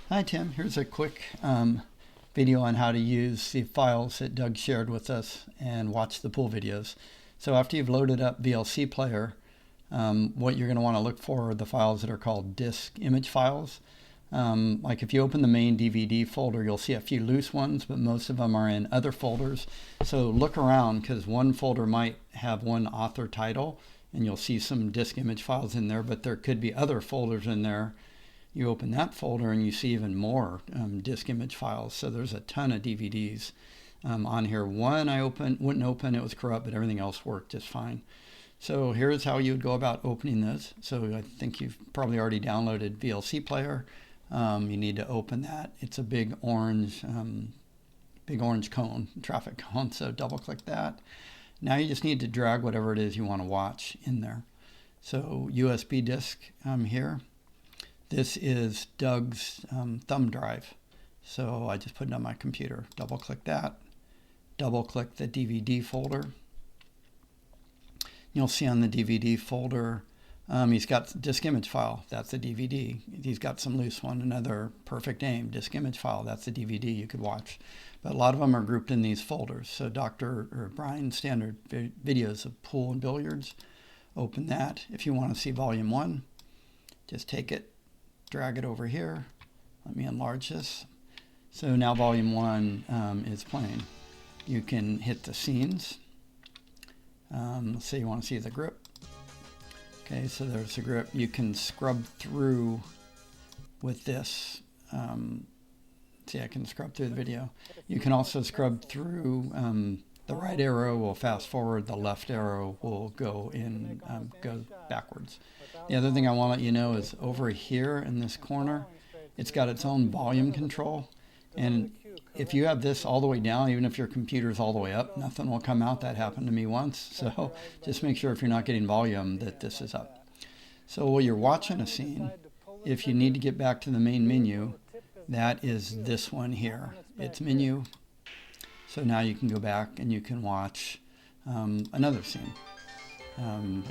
Hi Tim, here's a quick video on how to use the files that Doug shared with us and watch the pool videos. So after you've loaded up VLC player, what you're going to want to look for are the files that are called disk image files. Like if you open the main DVD folder, you'll see a few loose ones, but most of them are in other folders. So look around, because one folder might have one author title and you'll see some disk image files in there, but there could be other folders in there. You open that folder and you see even more disk image files. So there's a ton of DVDs on here. One I wouldn't open, it was corrupt, but everything else worked just fine. So here's how you would go about opening this. So I think you've probably already downloaded VLC player. You need to open that. It's a big orange cone, traffic cone. So double click that. Now you just need to drag whatever it is you want to watch in there. So USB disk here. This is Doug's thumb drive. So I just put it on my computer. Double click that. Double click the DVD folder. You'll see on the DVD folder, he's got disk image file. That's a DVD. He's got some loose one, another perfect aim, disk image file. That's a DVD you could watch. But a lot of them are grouped in these folders. So Brian standard videos of pool and billiards. Open that. If you want to see volume 1, just take it. Drag it over here. Let me enlarge this. So now volume 1 is playing. You can hit the scenes. Let's say you want to see the grip. Okay, so there's the grip. You can scrub through with this. See, I can scrub through the video. You can also scrub through. The right arrow will fast forward. The left arrow will go backwards. The other thing I want to let you know is over here in this corner, it's got its own volume control. And if you have this all the way down, even if your computer's all the way up, nothing will come out. That happened to me once. So just make sure if you're not getting volume that this is up. So while you're watching a scene, if you need to get back to the main menu, that is this one here. It's menu. So now you can go back and you can watch another scene.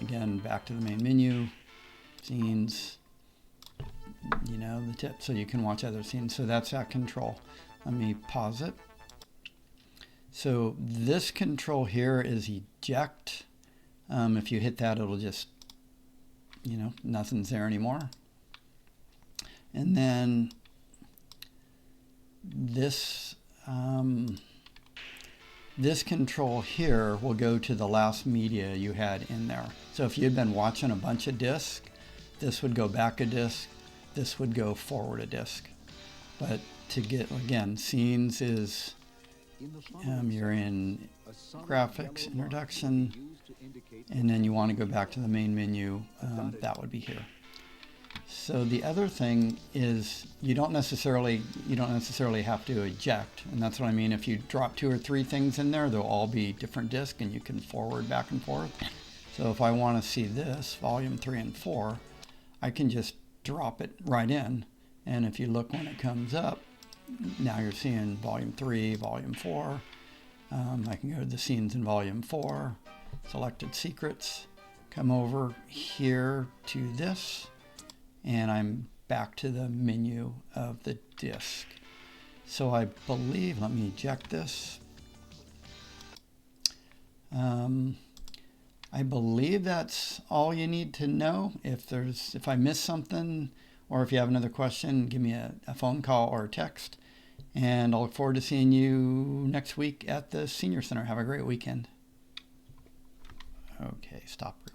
Again, back to the main menu, scenes, the tip. So you can watch other scenes. So that's that control. Let me pause it. So this control here is eject. If you hit that, it'll just, nothing's there anymore. And then this control here will go to the last media you had in there. So if you'd been watching a bunch of discs, this would go back a disc, this would go forward a disc. But to get, again, scenes is, you're in graphics, introduction, and then you want to go back to the main menu, that would be here. So the other thing is you don't necessarily have to eject, and that's what I mean. If you drop 2 or 3 things in there, they'll all be different discs, and you can forward back and forth. So if I want to see this, volume 3 and 4, I can just drop it right in, and if you look when it comes up, now you're seeing volume 3, volume 4. I can go to the scenes in volume 4, selected secrets, come over here to this, and I'm back to the menu of the disk. So I believe, let me eject this. I believe that's all you need to know. If I miss something, or if you have another question, give me a phone call or a text. And I'll look forward to seeing you next week at the Senior Center. Have a great weekend. Okay, stop recording.